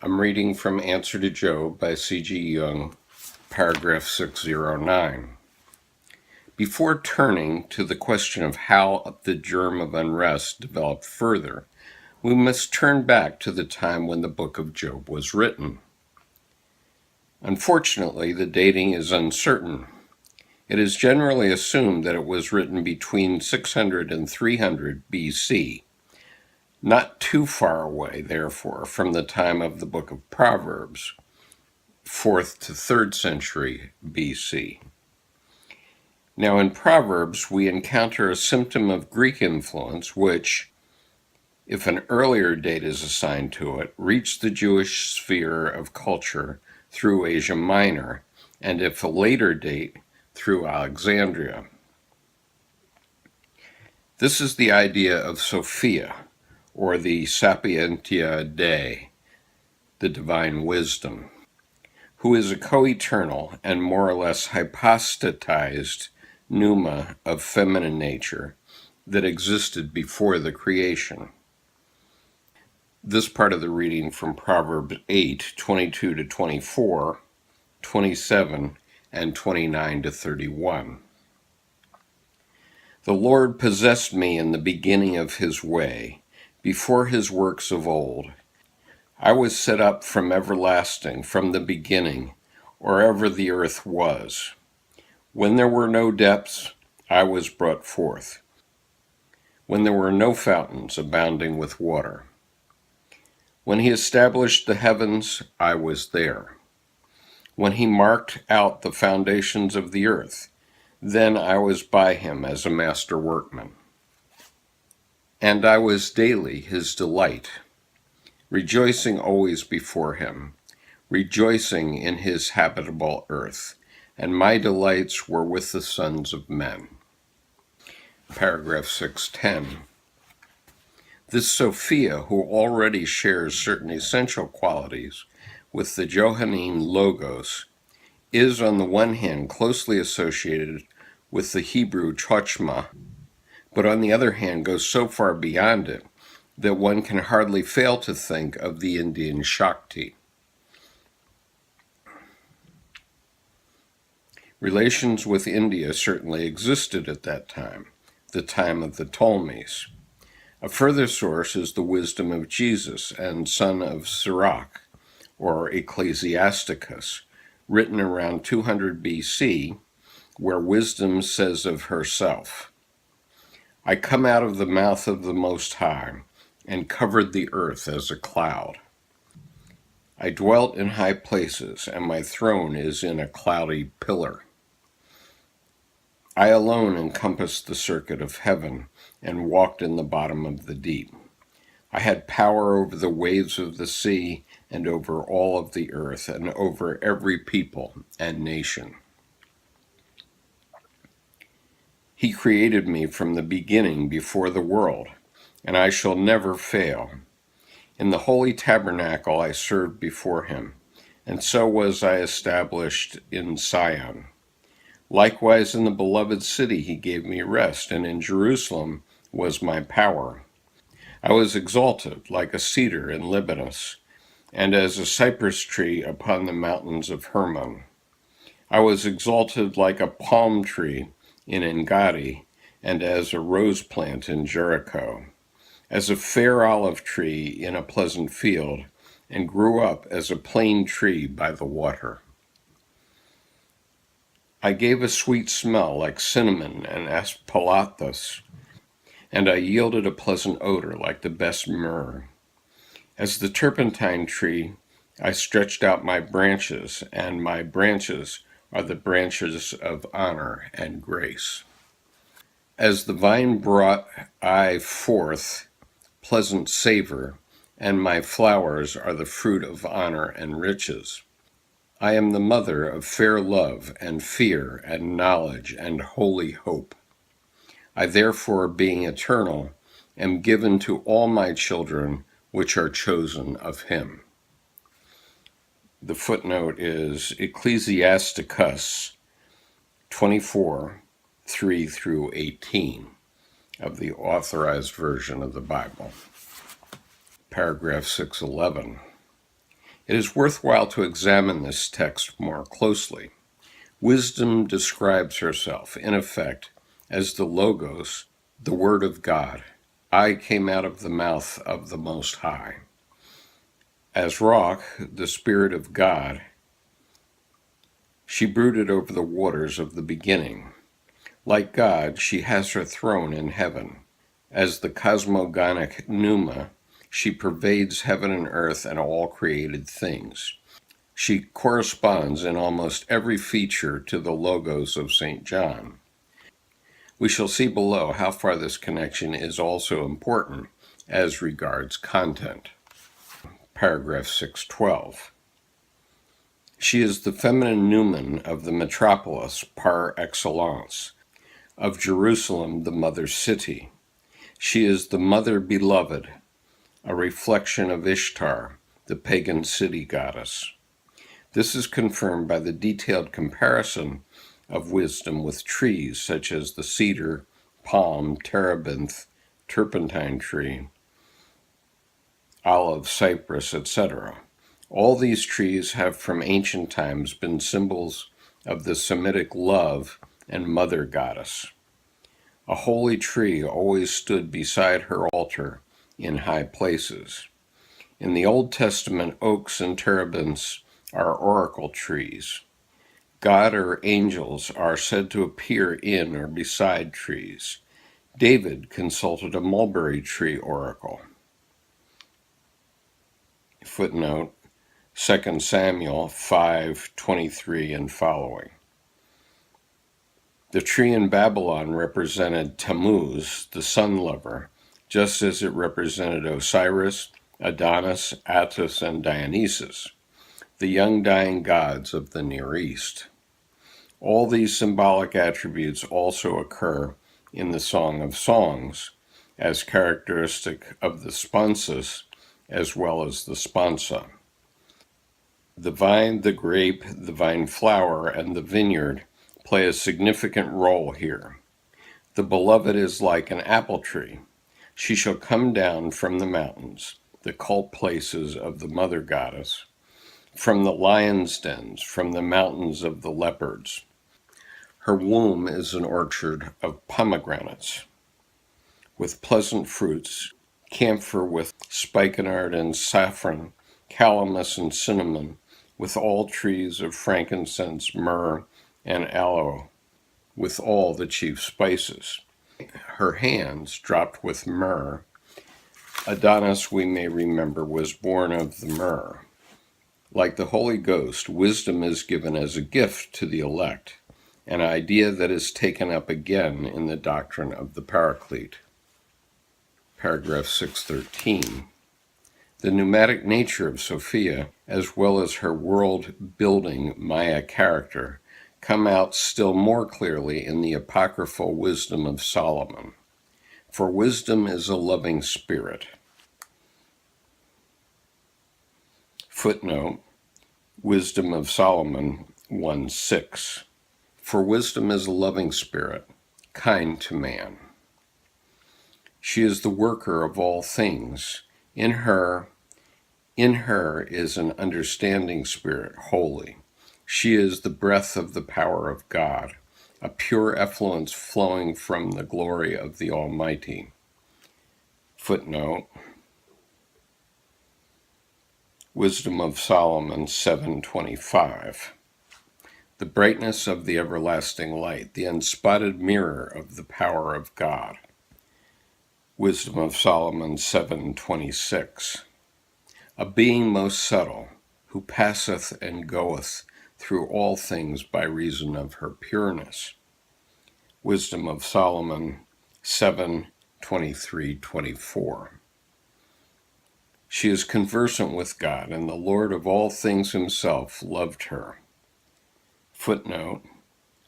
I'm reading from Answer to Job by C.G. Jung, paragraph 609. Before turning to the question of how the germ of unrest developed further, we must turn back to the time when the book of Job was written. Unfortunately, the dating is uncertain. It is generally assumed that it was written between 600 and 300 BC, not too far away, therefore, from the time of the book of Proverbs, 4th to 3rd century BC. Now, in Proverbs, we encounter a symptom of Greek influence, which, if an earlier date is assigned to it, reached the Jewish sphere of culture through Asia Minor, and if a later date, through Alexandria. This is the idea of Sophia, or the Sapientia Dei, the divine wisdom, who is a co-eternal and more or less hypostatized pneuma of feminine nature that existed before the creation. This part of the reading from Proverbs 8, 22 to 24, 27, and 29 to 31. The Lord possessed me in the beginning of his way, before his works of old. I was set up from everlasting, from the beginning, or ever the earth was. When there were no depths, I was brought forth. When there were no fountains abounding with water. When he established the heavens, I was there. When he marked out the foundations of the earth, then I was by him as a master workman. And I was daily his delight, rejoicing always before him, rejoicing in his habitable earth, and my delights were with the sons of men. Paragraph 610. This Sophia, who already shares certain essential qualities with the Johannine Logos, is on the one hand closely associated with the Hebrew Chochmah, but on the other hand goes so far beyond it that one can hardly fail to think of the Indian Shakti. Relations with India certainly existed at that time, the time of the Ptolemies. A further source is the wisdom of Jesus and son of Sirach, or Ecclesiasticus, written around 200 BC, where wisdom says of herself, I come out of the mouth of the Most High, and covered the earth as a cloud. I dwelt in high places, and my throne is in a cloudy pillar. I alone encompassed the circuit of heaven, and walked in the bottom of the deep. I had power over the waves of the sea, and over all of the earth, and over every people and nation. He created me from the beginning before the world, and I shall never fail. In the holy tabernacle I served before him, and so was I established in Sion. Likewise in the beloved city he gave me rest, and in Jerusalem was my power. I was exalted like a cedar in Libanus, and as a cypress tree upon the mountains of Hermon. I was exalted like a palm tree in Engadi, and as a rose plant in Jericho, as a fair olive tree in a pleasant field, and grew up as a plane tree by the water. I gave a sweet smell like cinnamon and aspergillus, and I yielded a pleasant odor like the best myrrh. As the turpentine tree, I stretched out my branches, and my branches are the branches of honor and grace. As the vine brought I forth pleasant savor, and my flowers are the fruit of honor and riches. I am the mother of fair love and fear and knowledge and holy hope. I therefore, being eternal, am given to all my children which are chosen of him. The footnote is Ecclesiasticus 24, 3 through 18 of the Authorized Version of the Bible. Paragraph 611. It is worthwhile to examine this text more closely. Wisdom describes herself, in effect, as the Logos, the Word of God. I came out of the mouth of the Most High. As Rock, the Spirit of God, she brooded over the waters of the beginning. Like God, she has her throne in heaven. As the cosmogonic pneuma, she pervades heaven and earth and all created things. She corresponds in almost every feature to the Logos of St. John. We shall see below how far this connection is also important as regards content. Paragraph 612. She is the feminine numen of the metropolis par excellence, of Jerusalem, the mother city. She is the mother beloved, a reflection of Ishtar, the pagan city goddess. This is confirmed by the detailed comparison of wisdom with trees such as the cedar, palm, terebinth, turpentine tree, olive, cypress, etc. All these trees have from ancient times been symbols of the Semitic love and mother goddess. A holy tree always stood beside her altar in high places. In the Old Testament, oaks and terebinths are oracle trees. God or angels are said to appear in or beside trees. David consulted a mulberry tree oracle. Footnote, 2 Samuel 5:23 and following. The tree in Babylon represented Tammuz, the sun lover, just as it represented Osiris, Adonis, Attis, and Dionysus, the young dying gods of the Near East. All these symbolic attributes also occur in the Song of Songs as characteristic of the sponsus as well as the sponsa. The vine, the grape, the vine flower, and the vineyard play a significant role here. The beloved is like an apple tree. She shall come down from the mountains, the cult places of the mother goddess, from the lion's dens, from the mountains of the leopards. Her womb is an orchard of pomegranates, with pleasant fruits, camphor with spikenard and saffron, calamus and cinnamon, with all trees of frankincense, myrrh, and aloe, with all the chief spices. Her hands dropped with myrrh. Adonis, we may remember, was born of the myrrh. Like the Holy Ghost, wisdom is given as a gift to the elect, an idea that is taken up again in the doctrine of the Paraclete. Paragraph 613. The pneumatic nature of Sophia, as well as her world-building Maya character, come out still more clearly in the apocryphal wisdom of Solomon. For wisdom is a loving spirit. Footnote, Wisdom of Solomon 1:6. For wisdom is a loving spirit, kind to man. She is the worker of all things. In her is an understanding spirit, holy. She is the breath of the power of God, a pure effluence flowing from the glory of the Almighty. Footnote, Wisdom of Solomon 7:25. The brightness of the everlasting light, the unspotted mirror of the power of God. Wisdom of Solomon 7:26. A being most subtle, who passeth and goeth through all things by reason of her pureness. Wisdom of Solomon 7:23-24. She is conversant with God, and the Lord of all things himself loved her. Footnote,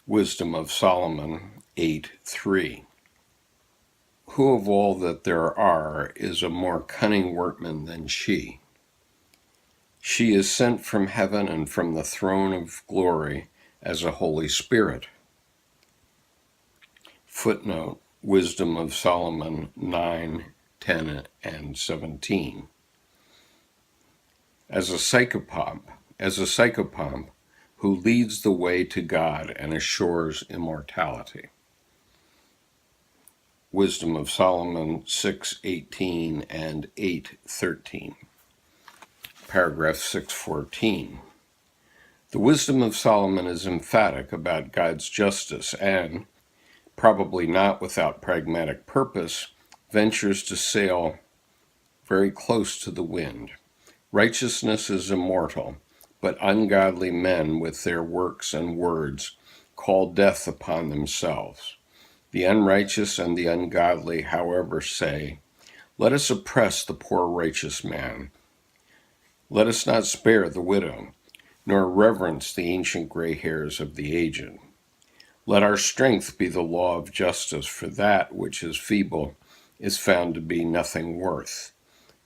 Wisdom of Solomon 8:3. Who of all that there are is a more cunning workman than she? She is sent from heaven and from the throne of glory as a Holy Spirit. Footnote, Wisdom of Solomon 9:10 and 17. as a psychopomp who leads the way to God and assures immortality. Wisdom of Solomon 6:18 and 8:13. Paragraph 614. The wisdom of Solomon is emphatic about God's justice and, probably not without pragmatic purpose, ventures to sail very close to the wind. Righteousness is immortal, but ungodly men with their works and words call death upon themselves. The unrighteous and the ungodly, however, say, "Let us oppress the poor righteous man. Let us not spare the widow, nor reverence the ancient gray hairs of the aged. Let our strength be the law of justice, for that which is feeble is found to be nothing worth.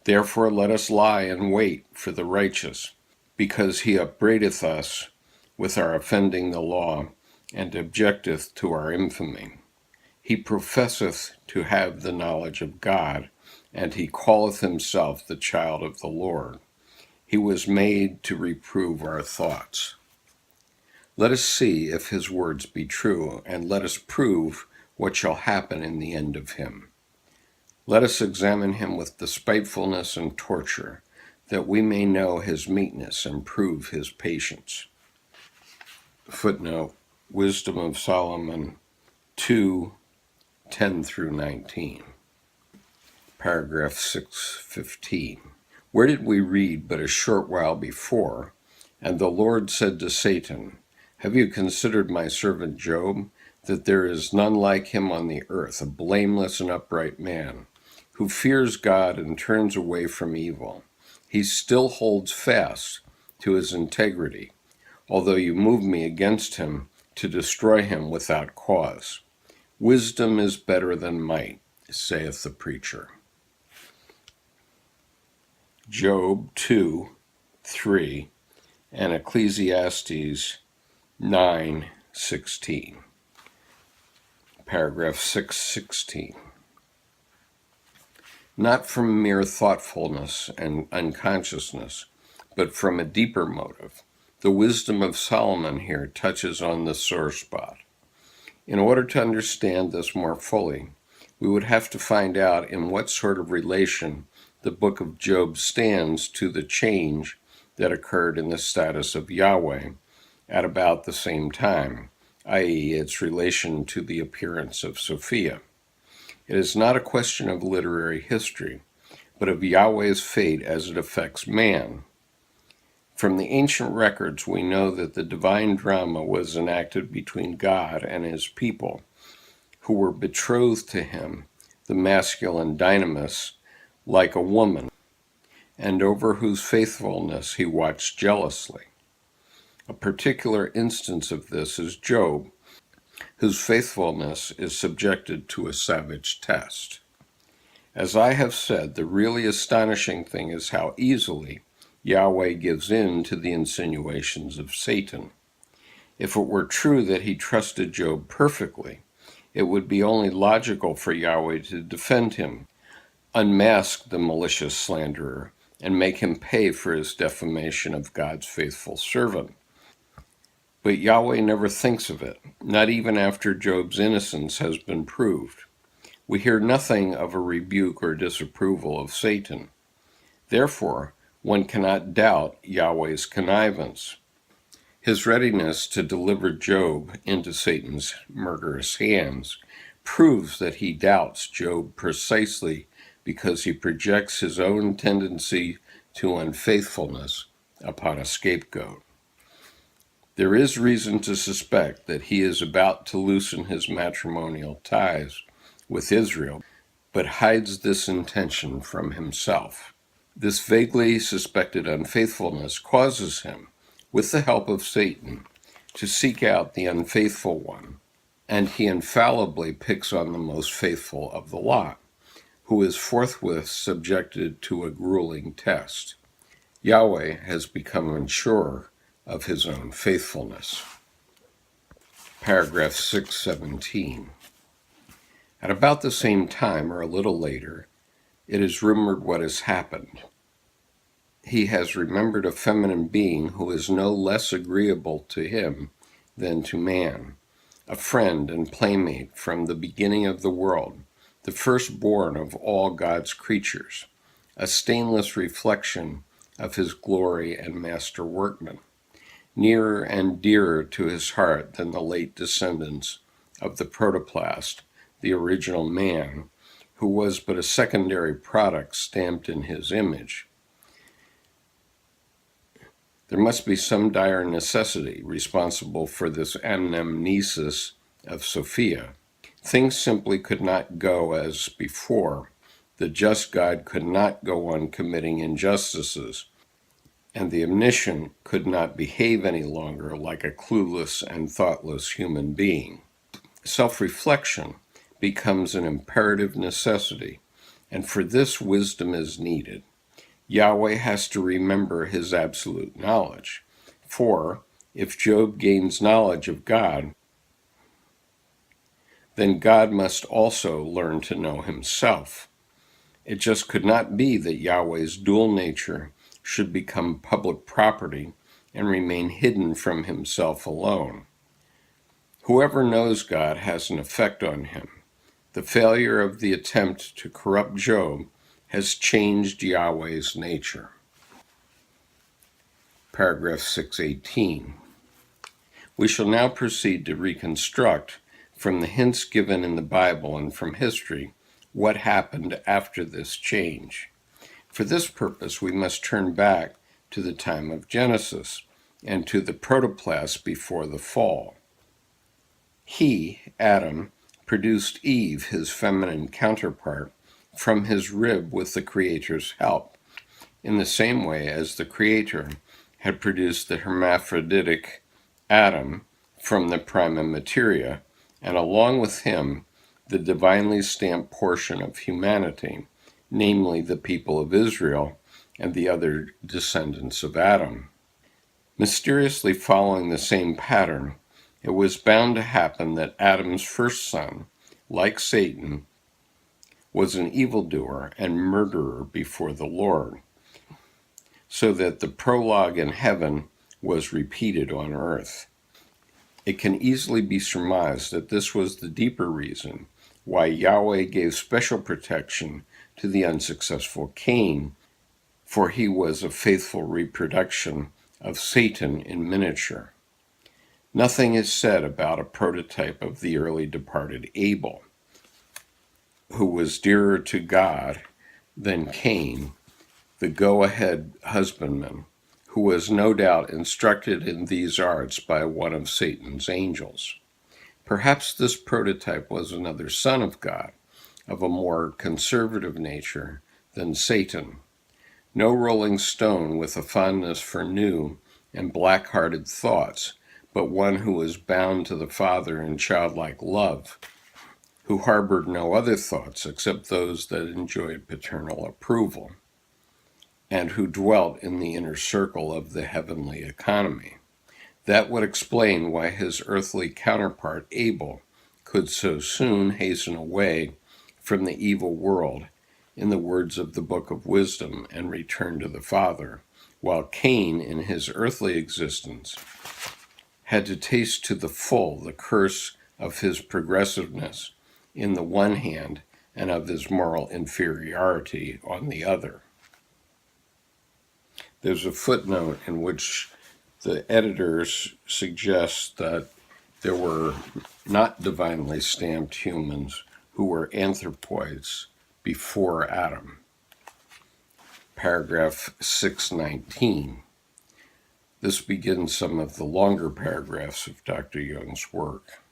Therefore let us lie and wait for the righteous, because he upbraideth us with our offending the law, and objecteth to our infamy. He professeth to have the knowledge of God, and he calleth himself the child of the Lord. He was made to reprove our thoughts. Let us see if his words be true, and let us prove what shall happen in the end of him. Let us examine him with despitefulness and torture, that we may know his meekness and prove his patience." Footnote, Wisdom of Solomon 2:10 through 19. Paragraph 615. Where did we read but a short while before, "And the Lord said to Satan, Have you considered my servant Job, that there is none like him on the earth, a blameless and upright man, who fears God and turns away from evil. He still holds fast to his integrity, although you move me against him to destroy him without cause. Wisdom is better than might, saith the preacher." Job 2:3 and Ecclesiastes 9:16. Paragraph 616. Not from mere thoughtfulness and unconsciousness, but from a deeper motive, the wisdom of Solomon here touches on the sore spot. In order to understand this more fully, we would have to find out in what sort of relation the book of Job stands to the change that occurred in the status of Yahweh at about the same time, i.e., its relation to the appearance of Sophia. It is not a question of literary history, but of Yahweh's fate as it affects man. From the ancient records, we know that the divine drama was enacted between God and his people, who were betrothed to him, the masculine dynamis, like a woman, and over whose faithfulness he watched jealously. A particular instance of this is Job, whose faithfulness is subjected to a savage test. As I have said, the really astonishing thing is how easily Yahweh gives in to the insinuations of Satan. If it were true that he trusted Job perfectly, it would be only logical for Yahweh to defend him, unmask the malicious slanderer, and make him pay for his defamation of God's faithful servant. But Yahweh never thinks of it, not even after Job's innocence has been proved. We hear nothing of a rebuke or disapproval of Satan. Therefore, one cannot doubt Yahweh's connivance. His readiness to deliver Job into Satan's murderous hands proves that he doubts Job precisely because he projects his own tendency to unfaithfulness upon a scapegoat. There is reason to suspect that he is about to loosen his matrimonial ties with Israel, but hides this intention from himself. This vaguely suspected unfaithfulness causes him, with the help of Satan, to seek out the unfaithful one, and he infallibly picks on the most faithful of the lot, who is forthwith subjected to a grueling test. Yahweh has become unsure of his own faithfulness. Paragraph 617. At about the same time, or a little later, it is rumored what has happened. he has remembered a feminine being who is no less agreeable to him than to man, a friend and playmate from the beginning of the world, the firstborn of all God's creatures, a stainless reflection of his glory and master workman, nearer and dearer to his heart than the late descendants of the protoplast, the original man, who was but a secondary product stamped in his image. There must be some dire necessity responsible for this anamnesis of Sophia. Things simply could not go as before. The just God could not go on committing injustices, and the omniscient could not behave any longer like a clueless and thoughtless human being. Self-reflection becomes an imperative necessity, and for this wisdom is needed. Yahweh has to remember his absolute knowledge, for if Job gains knowledge of God, then God must also learn to know himself. It just could not be that Yahweh's dual nature should become public property and remain hidden from himself alone. Whoever knows God has an effect on him. The failure of the attempt to corrupt Job has changed Yahweh's nature. Paragraph 618. We shall now proceed to reconstruct, from the hints given in the Bible and from history, what happened after this change. For this purpose, we must turn back to the time of Genesis and to the protoplast before the fall. He, Adam, produced Eve, his feminine counterpart, from his rib with the Creator's help, in the same way as the Creator had produced the hermaphroditic Adam from the prima materia, and along with him, the divinely stamped portion of humanity, namely the people of Israel and the other descendants of Adam. Mysteriously following the same pattern, it was bound to happen that Adam's first son, like Satan, was an evildoer and murderer before the Lord, so that the prologue in heaven was repeated on earth. It can easily be surmised that this was the deeper reason why Yahweh gave special protection to the unsuccessful Cain, for he was a faithful reproduction of Satan in miniature. Nothing is said about a prototype of the early departed Abel, who was dearer to God than Cain, the go-ahead husbandman, who was no doubt instructed in these arts by one of Satan's angels. Perhaps this prototype was another son of God, of a more conservative nature than Satan. No rolling stone with a fondness for new and black-hearted thoughts, but one who was bound to the Father in childlike love, who harbored no other thoughts except those that enjoyed paternal approval, and who dwelt in the inner circle of the heavenly economy. That would explain why his earthly counterpart Abel could so soon hasten away from the evil world, in the words of the Book of Wisdom, and return to the Father, while Cain, in his earthly existence, had to taste to the full the curse of his progressiveness in the one hand and of his moral inferiority on the other. There's a footnote in which the editors suggest that there were not divinely stamped humans who were anthropoids before Adam. Paragraph 619. This begins some of the longer paragraphs of Dr. Jung's work.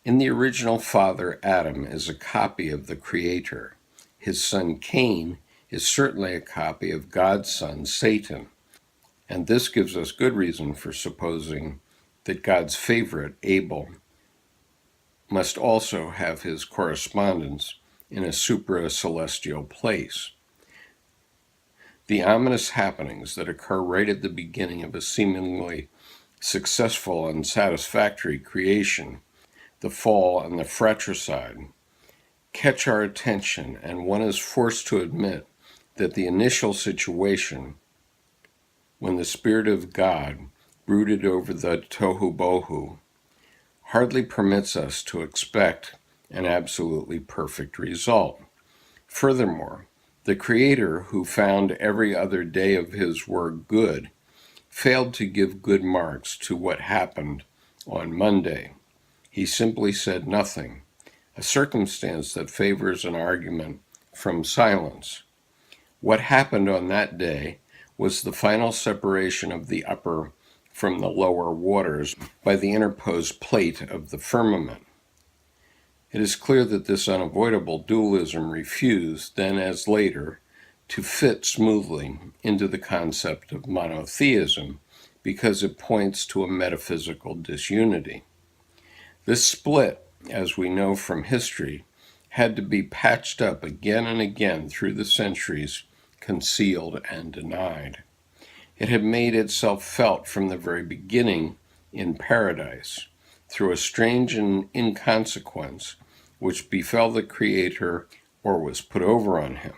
In the original father, Adam is a copy of the Creator. His son Cain is certainly a copy of God's son, Satan, and this gives us good reason for supposing that God's favorite, Abel, must also have his correspondence in a supra-celestial place. The ominous happenings that occur right at the beginning of a seemingly successful and satisfactory creation, the fall and the fratricide, catch our attention, and one is forced to admit that the initial situation, when the Spirit of God brooded over the tohu bohu, hardly permits us to expect an absolutely perfect result. Furthermore, the Creator, who found every other day of his work good, failed to give good marks to what happened on Monday. He simply said nothing, a circumstance that favors an argument from silence. What happened on that day was the final separation of the upper from the lower waters by the interposed plate of the firmament. It is clear that this unavoidable dualism refused, then as later, to fit smoothly into the concept of monotheism because it points to a metaphysical disunity. This split, as we know from history, had to be patched up again and again through the centuries, concealed and denied. It had made itself felt from the very beginning in paradise, through a strange inconsequence which befell the Creator or was put over on him.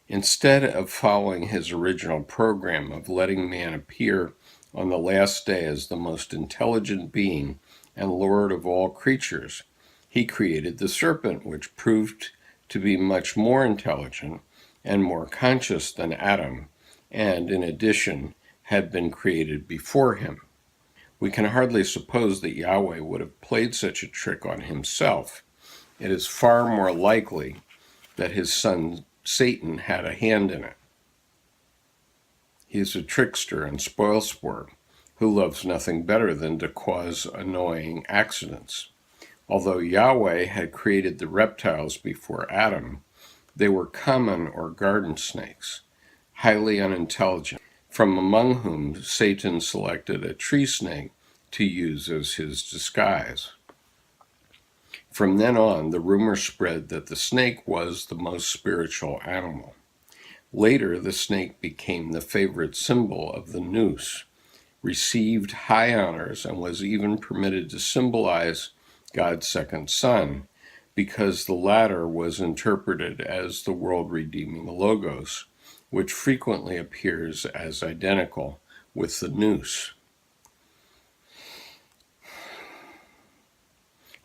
Instead of following his original program of letting man appear on the last day as the most intelligent being and Lord of all creatures, he created the serpent, which proved to be much more intelligent and more conscious than Adam, and, in addition, had been created before him. We can hardly suppose that Yahweh would have played such a trick on himself. It is far more likely that his son Satan had a hand in it. He is a trickster and spoilsport who loves nothing better than to cause annoying accidents. Although Yahweh had created the reptiles before Adam, they were common or garden snakes, highly unintelligent, from among whom Satan selected a tree snake to use as his disguise. From then on, the rumor spread that the snake was the most spiritual animal. Later, the snake became the favorite symbol of the noose, received high honors, and was even permitted to symbolize God's second son, because the latter was interpreted as the world-redeeming Logos, which frequently appears as identical with the noose.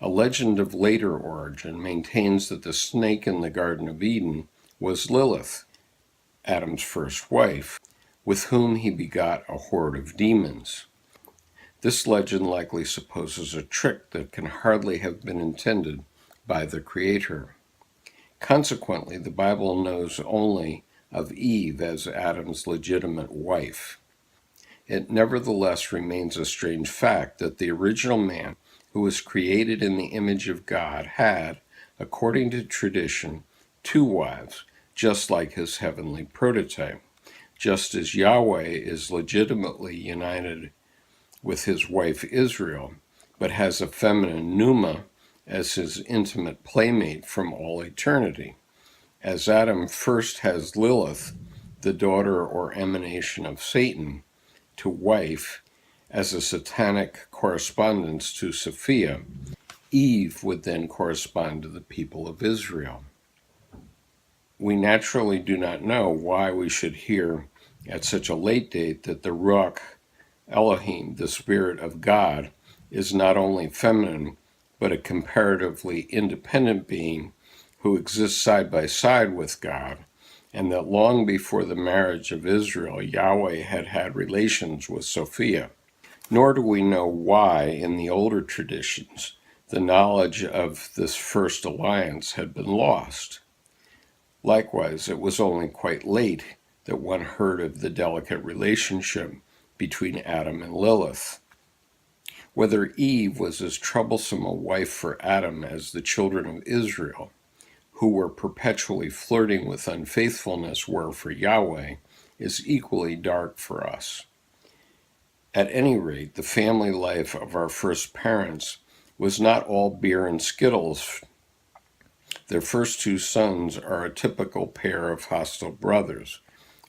A legend of later origin maintains that the snake in the Garden of Eden was Lilith, Adam's first wife, with whom he begot a horde of demons. This legend likely supposes a trick that can hardly have been intended by the Creator. Consequently, the Bible knows only of Eve as Adam's legitimate wife. It nevertheless remains a strange fact that the original man, who was created in the image of God, had, according to tradition, two wives, just like his heavenly prototype, just as Yahweh is legitimately united with his wife Israel, but has a feminine Pneuma as his intimate playmate from all eternity. As Adam first has Lilith, the daughter or emanation of Satan, to wife, as a satanic correspondence to Sophia, Eve would then correspond to the people of Israel. We naturally do not know why we should hear at such a late date that the Ruach Elohim, the Spirit of God, is not only feminine, but a comparatively independent being who exists side by side with God, and that long before the marriage of Israel, Yahweh had had relations with Sophia. Nor do we know why, in the older traditions, the knowledge of this first alliance had been lost. Likewise, it was only quite late that one heard of the delicate relationship between Adam and Lilith. Whether Eve was as troublesome a wife for Adam as the children of Israel, who were perpetually flirting with unfaithfulness, were for Yahweh, is equally dark for us. At any rate, the family life of our first parents was not all beer and skittles. Their first two sons are a typical pair of hostile brothers,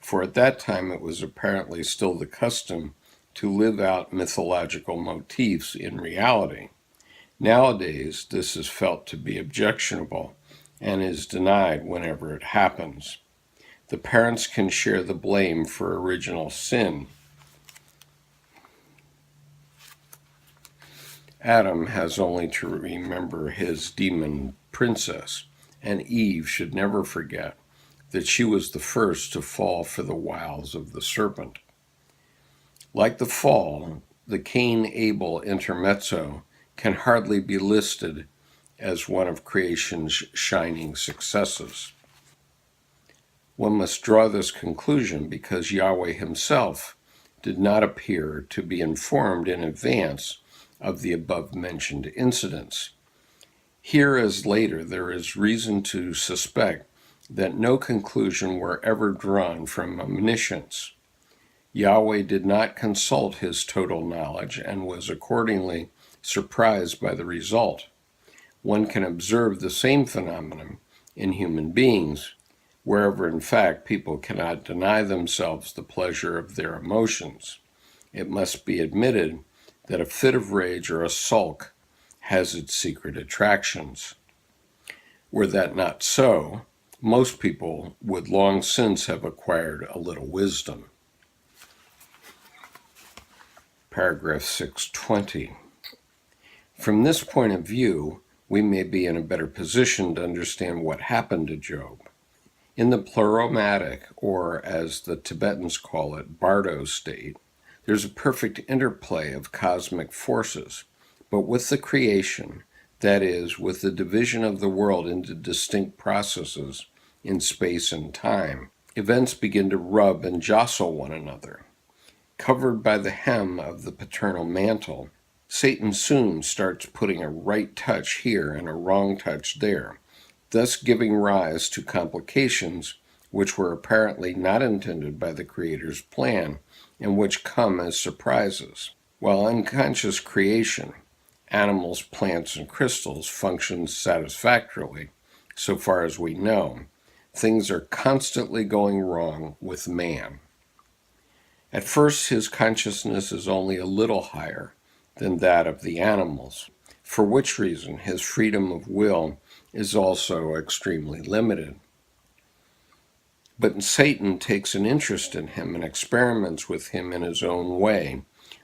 for at that time it was apparently still the custom to live out mythological motifs in reality. Nowadays, this is felt to be objectionable and is denied whenever it happens. The parents can share the blame for original sin. Adam has only to remember his demon princess, and Eve should never forget that she was the first to fall for the wiles of the serpent. Like the fall, the Cain-Abel intermezzo can hardly be listed as one of creation's shining successes. One must draw this conclusion because Yahweh himself did not appear to be informed in advance of the above-mentioned incidents. Here as later, there is reason to suspect that no conclusion were ever drawn from omniscience. Yahweh did not consult his total knowledge and was accordingly surprised by the result. One can observe the same phenomenon in human beings, wherever in fact people cannot deny themselves the pleasure of their emotions. It must be admitted that a fit of rage or a sulk has its secret attractions. Were that not so, most people would long since have acquired a little wisdom. Paragraph 620. From this point of view, we may be in a better position to understand what happened to Job. In the pleromatic, or as the Tibetans call it, bardo state, there's a perfect interplay of cosmic forces, but with the creation, that is, with the division of the world into distinct processes in space and time, events begin to rub and jostle one another. Covered by the hem of the paternal mantle, Satan soon starts putting a right touch here and a wrong touch there, thus giving rise to complications which were apparently not intended by the Creator's plan and which come as surprises. While unconscious creation, animals, plants, and crystals, functions satisfactorily, so far as we know, things are constantly going wrong with man. At first, his consciousness is only a little higher than that of the animals, for which reason his freedom of will is also extremely limited. But Satan takes an interest in him and experiments with him in his own way,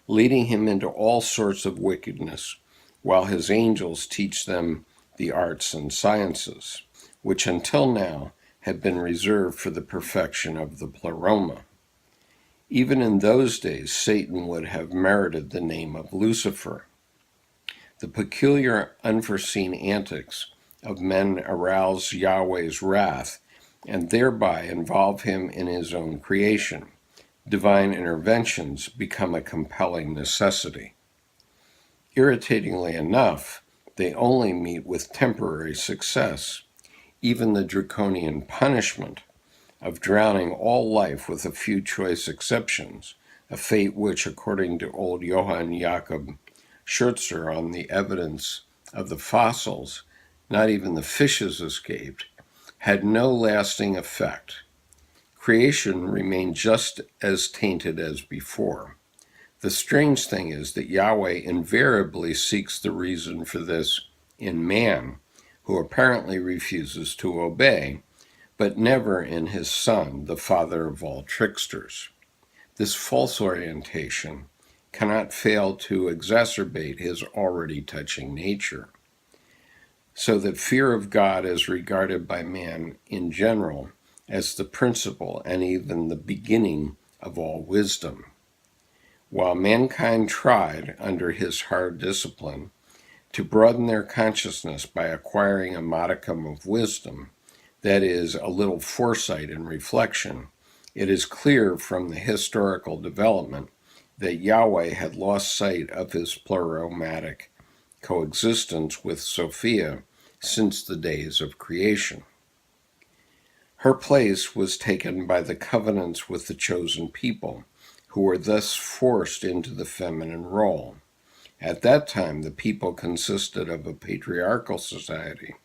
leading him into all sorts of wickedness, while his angels teach them the arts and sciences, which until now have been reserved for the perfection of the pleroma. Even in those days, Satan would have merited the name of Lucifer. The peculiar, unforeseen antics of men arouse Yahweh's wrath and thereby involve him in his own creation. Divine interventions become a compelling necessity. Irritatingly enough, they only meet with temporary success. Even the draconian punishment of drowning all life with a few choice exceptions, a fate which, according to old Johann Jakob Scherzer, on the evidence of the fossils, not even the fishes escaped, had no lasting effect. Creation remained just as tainted as before. The strange thing is that Yahweh invariably seeks the reason for this in man, who apparently refuses to obey, but never in his Son, the father of all tricksters. This false orientation cannot fail to exacerbate his already touching nature, so that fear of God is regarded by man in general as the principle and even the beginning of all wisdom. While mankind tried, under his hard discipline, to broaden their consciousness by acquiring a modicum of wisdom, that is, a little foresight and reflection, it is clear from the historical development that Yahweh had lost sight of his pleromatic coexistence with Sophia since the days of creation. Her place was taken by the covenants with the chosen people, who were thus forced into the feminine role. At that time, the people consisted of a patriarchal society,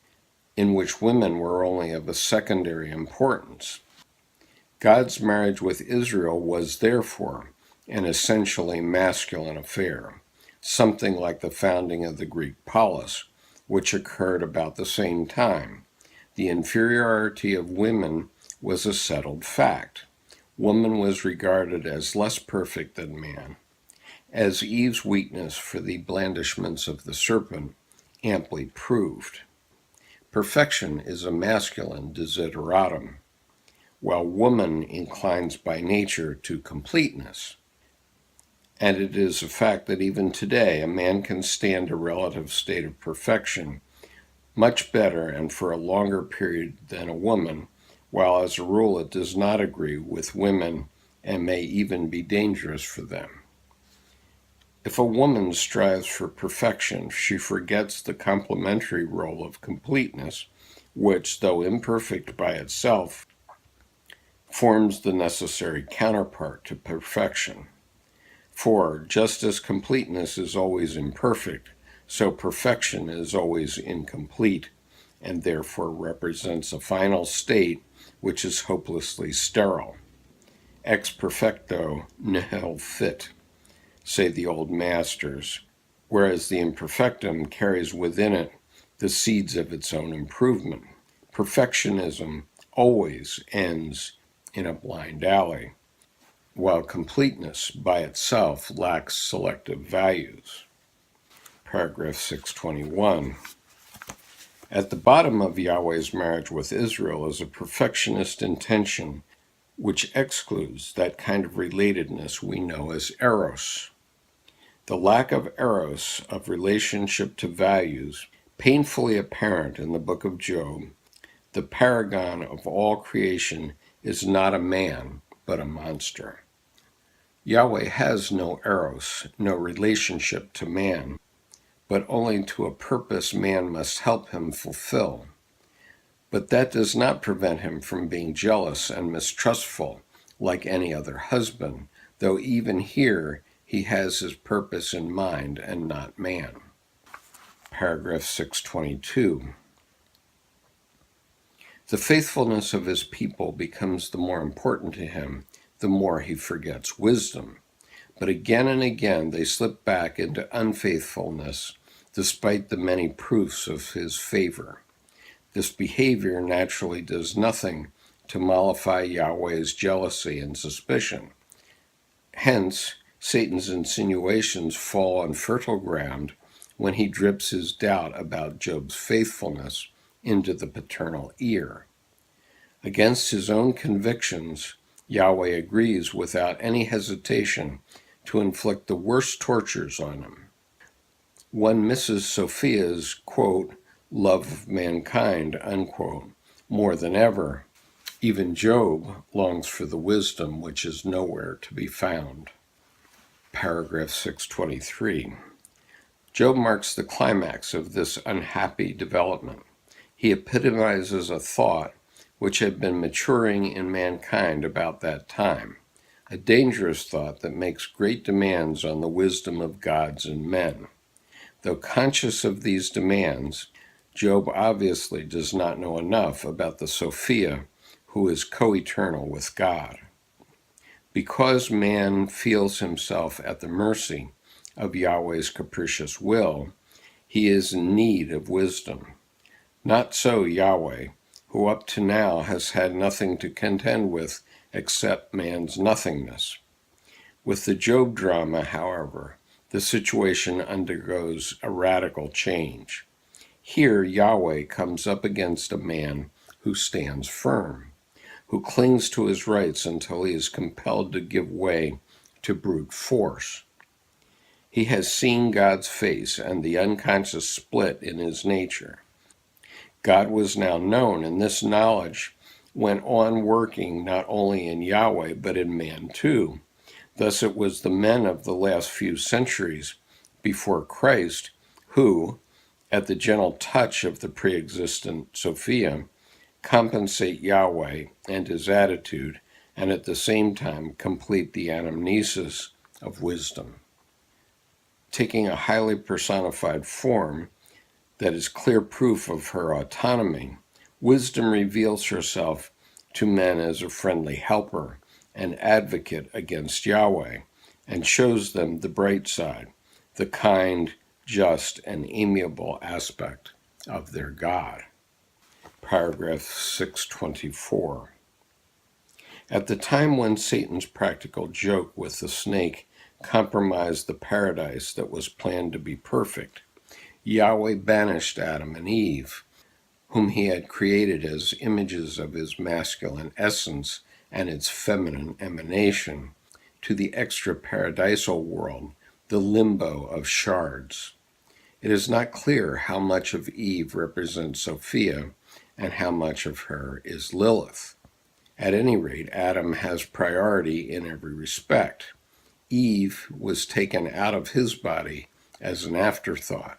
in which women were only of a secondary importance. God's marriage with Israel was therefore an essentially masculine affair, something like the founding of the Greek polis, which occurred about the same time. The inferiority of women was a settled fact. Woman was regarded as less perfect than man, as Eve's weakness for the blandishments of the serpent amply proved. Perfection is a masculine desideratum, while woman inclines by nature to completeness. And it is a fact that even today a man can stand a relative state of perfection much better and for a longer period than a woman, while as a rule it does not agree with women and may even be dangerous for them. If a woman strives for perfection, she forgets the complementary role of completeness, which, though imperfect by itself, forms the necessary counterpart to perfection. For just as completeness is always imperfect, so perfection is always incomplete, and therefore represents a final state which is hopelessly sterile. Ex perfecto nihil fit, say the old masters, whereas the imperfectum carries within it the seeds of its own improvement. Perfectionism always ends in a blind alley, while completeness by itself lacks selective values. Paragraph 621. At the bottom of Yahweh's marriage with Israel is a perfectionist intention which excludes that kind of relatedness we know as eros. The lack of eros, of relationship to values, painfully apparent in the book of Job. The paragon of all creation is not a man, but a monster. Yahweh has no eros, no relationship to man, but only to a purpose man must help him fulfill. But that does not prevent him from being jealous and mistrustful like any other husband, though even here he has his purpose in mind and not man. Paragraph 622. The faithfulness of his people becomes the more important to him, the more he forgets wisdom. But again and again they slip back into unfaithfulness, despite the many proofs of his favor. This behavior naturally does nothing to mollify Yahweh's jealousy and suspicion. Hence, Satan's insinuations fall on fertile ground when he drips his doubt about Job's faithfulness into the paternal ear. Against his own convictions, Yahweh agrees without any hesitation to inflict the worst tortures on him. One misses Sophia's, quote, love of mankind, unquote, more than ever. Even Job longs for the wisdom which is nowhere to be found. Paragraph 623. Job marks the climax of this unhappy development. He epitomizes a thought which had been maturing in mankind about that time, a dangerous thought that makes great demands on the wisdom of gods and men. Though conscious of these demands, Job obviously does not know enough about the Sophia who is co-eternal with God. Because man feels himself at the mercy of Yahweh's capricious will, he is in need of wisdom. Not so Yahweh, who up to now has had nothing to contend with except man's nothingness. With the Job drama, however, the situation undergoes a radical change. Here, Yahweh comes up against a man who stands firm, who clings to his rights until he is compelled to give way to brute force. He has seen God's face and the unconscious split in his nature. God was now known, and this knowledge went on working not only in Yahweh, but in man too. Thus it was the men of the last few centuries before Christ who, at the gentle touch of the pre-existent Sophia, compensate Yahweh and his attitude, and at the same time complete the anamnesis of wisdom. Taking a highly personified form that is clear proof of her autonomy, wisdom reveals herself to men as a friendly helper, an advocate against Yahweh, and shows them the bright side, the kind, just, and amiable aspect of their God. Paragraph 624. At the time when Satan's practical joke with the snake compromised the paradise that was planned to be perfect, Yahweh banished Adam and Eve, whom he had created as images of his masculine essence and its feminine emanation, to the extra-paradisal world, the limbo of shards. It is not clear how much of Eve represents Sophia and how much of her is Lilith. At any rate, Adam has priority in every respect. Eve was taken out of his body as an afterthought.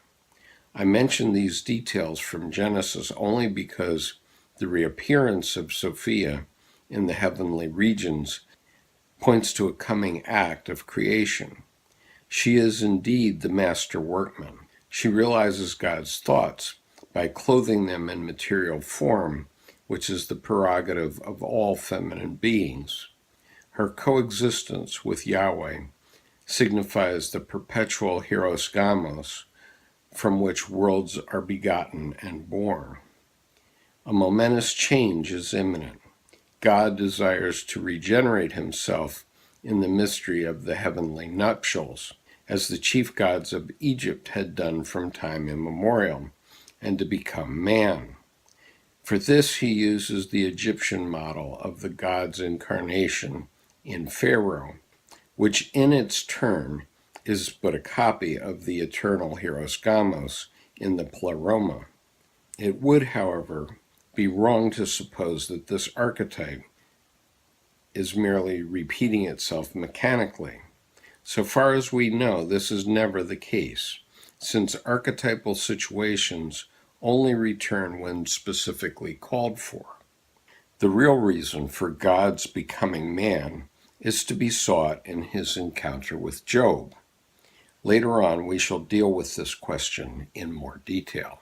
I mention these details from Genesis only because the reappearance of Sophia in the heavenly regions points to a coming act of creation. She is indeed the master workman. She realizes God's thoughts by clothing them in material form, which is the prerogative of all feminine beings. Her coexistence with Yahweh signifies the perpetual hierosgamos from which worlds are begotten and born. A momentous change is imminent. God desires to regenerate himself in the mystery of the heavenly nuptials, as the chief gods of Egypt had done from time immemorial, and to become man. For this he uses the Egyptian model of the god's incarnation in Pharaoh, which in its turn is but a copy of the eternal hierosgamos in the pleroma. It would, however, be wrong to suppose that this archetype is merely repeating itself mechanically. So far as we know, this is never the case, since archetypal situations only return when specifically called for. The real reason for God's becoming man is to be sought in his encounter with Job. Later on, we shall deal with this question in more detail.